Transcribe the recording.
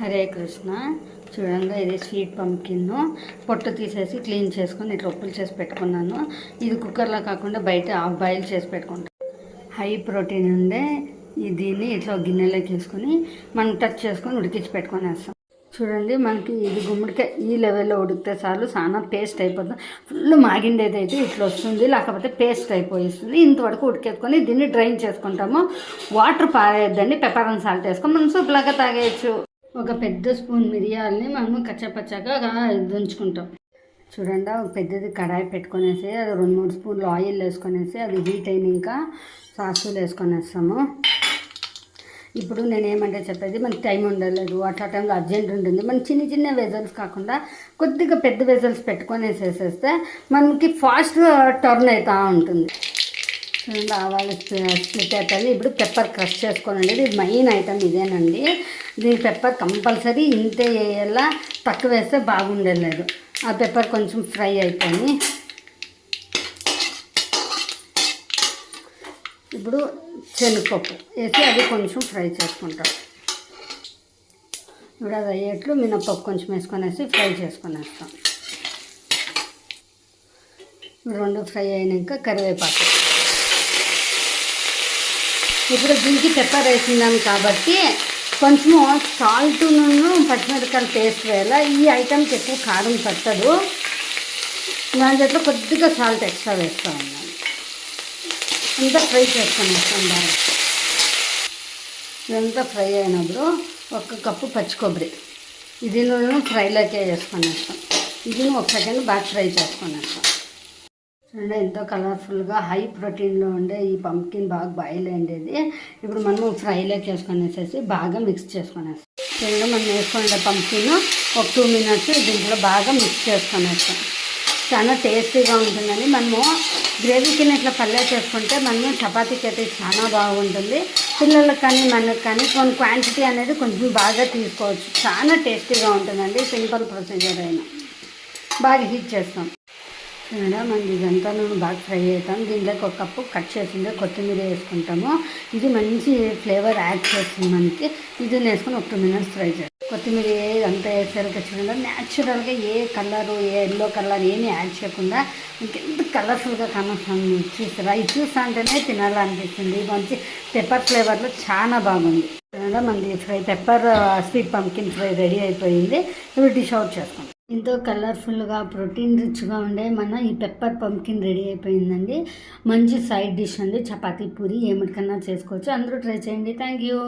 హరే కృష్ణ. చూడండి, ఇది sweet pumpkin పొట్టు తీసేసి క్లీన్ చేసుకొని ఇట్లా ఉప్పులు చేసి పెట్టుకున్నాను. ఇది కుక్కర్లో కాకుండా బయట హాఫ్ బాయిల్ చేసి పెట్టుకుంటాను. హై ప్రోటీన్ ఉండే దీన్ని ఇట్లా గిన్నెలోకి వేసుకొని మనం టచ్ చేసుకొని ఉడికించి పెట్టుకొని వేస్తాం. చూడండి, మనకి ఇది గుమ్మడికాయ ఈ లెవెల్లో ఉడికితే చాలు, చాలా పేస్ట్ అయిపోతుంది. ఫుల్ మాగిండేది అయితే ఇట్లా వస్తుంది, లేకపోతే పేస్ట్ అయిపోయిస్తుంది. ఇంతవరకు ఉడికేసుకొని దీన్ని డ్రైన్ చేసుకుంటాము. వాటర్ పారేయద్దండి, పెప్పర్ అండ్ సాల్ట్ వేసుకొని మనం సూప్లాగా తాగేయచ్చు. ఒక పెద్ద స్పూన్ మిరియాలని మనము కచ్చపచ్చగా దంచుకుంటాం. చూడండి, ఒక పెద్దది కడాయి పెట్టుకునేసి అది 2-3 స్పూన్లు ఆయిల్ వేసుకొనేసి అది హీట్ అయినాక సాసులు వేసుకొనేస్తాము. ఇప్పుడు నేనేమంటే చెప్పేది, మనకి టైం ఉండలేదు, అట్లా టైంలో అర్జెంట్ ఉంటుంది. మనం చిన్న చిన్న వెజల్స్ కాకుండా కొద్దిగా పెద్ద వెజల్స్ పెట్టుకొనేసేసేస్తే మనకి ఫాస్ట్గా టర్న్ అవుతూ ఉంటుంది. చూడండి, ఆవాలు స్ప్లిట్ అవుతుంది. ఇప్పుడు పెప్పర్ క్రష్ చేసుకోనండి, ఇది మెయిన్ ఐటమ్ ఇదేనండి. దీని పెప్పర్ కంపల్సరీ ఇంతే వేయాలా, తక్కువ వేస్తే బాగుండలేదు. ఆ పెప్పర్ కొంచెం ఫ్రై అయిపోయి ఇప్పుడు శనగపప్పు వేసి అది కొంచెం ఫ్రై చేసుకుంటాం. ఇప్పుడు అది అయ్యేట్లు మినప్పప్పు కొంచెం వేసుకొనేసి ఫ్రై చేసుకునేస్తాం. రెండు ఫ్రై అయినాక కరివేపాకు. ఇప్పుడు దీనికి పెప్పర్ వేసినాం కాబట్టి కొంచెము సాల్ట్ పచ్చిమిరపకాయలు పేస్ట్ వేయాలి. ఈ ఐటమ్కి ఎక్కువ కారం పట్టదు, దాంట్లో కొద్దిగా సాల్ట్ ఎక్స్ట్రా వేస్తూ ఉన్నాను. అంతా ఫ్రై చేసుకొని వేస్తాం బాగా. ఇదంతా ఫ్రై అయినప్పుడు 1 కప్పు పచ్చి కొబ్బరి ఇది ఫ్రైలోకే వేసుకొని వేస్తాం. ఇది 1 సెకండ్ బాగా ఫ్రై చేసుకొని వేస్తాం. చూడండి, ఎంతో కలర్ఫుల్గా హై ప్రోటీన్లో ఉండే ఈ పంకిన్ బాగా బాయిల్ అయ్యేది. ఇప్పుడు మనం ఫ్రైలోకి వేసుకొని వేసేసి బాగా మిక్స్ చేసుకొని వేస్తాం. చూడండి, మనం వేసుకునే పంకిన్ ఒక 2 మినిట్స్ దీంట్లో బాగా మిక్స్ చేసుకొని వేస్తాం. చాలా టేస్టీగా ఉంటుందండి. మనము గ్రేవీ కింద ఇట్లా పల్లె చేసుకుంటే మనము చపాతీకి అయితే చాలా బాగుంటుంది. పిల్లలకు కానీ మనకు కానీ కొన్ని క్వాంటిటీ అనేది కొంచెం బాగా తీసుకోవచ్చు. చాలా టేస్టీగా ఉంటుందండి. సింపుల్ ప్రొసీజర్ అయినా బాగా హీట్ చేస్తాం. చూడండి, మనం ఇదంతా బాగా ఫ్రై అవుతాం. దీంట్లోకి 1 కప్పు కట్ చేసిందే కొత్తిమీర వేసుకుంటాము. ఇది మంచి ఫ్లేవర్ యాడ్ చేస్తుంది మనకి. ఇది వేసుకొని ఒక 2 మినిట్స్ ఫ్రై చేస్తాం. కొత్తిమీర అంతా వేసేసరికి చూడండి, న్యాచురల్గా ఏ కలరు ఎల్లో కలర్ ఏమీ యాడ్ చేయకుండా ఎంత కలర్ఫుల్గా కనొస్తుంది. చూస్తారా, ఇది చూస్తా అంటేనే తినాలనిపిస్తుంది. మంచి పెప్పర్ ఫ్లేవర్లో చాలా బాగుంది. చూడండి, మనది pepper sweet pumpkin fry ready అయిపోయింది. ఇప్పుడు డిష్ అవుట్ చేసుకుంటాం. ఎంతో కలర్ఫుల్గా ప్రోటీన్ రిచ్గా ఉండే మన ఈ పెప్పర్ పంకిన్ రెడీ అయిపోయిందండి. మంచి సైడ్ డిష్ అండి. చపాతీ పూరి ఏమిటికన్నా చేసుకోవచ్చు. అందరూ ట్రై చేయండి. Thank you.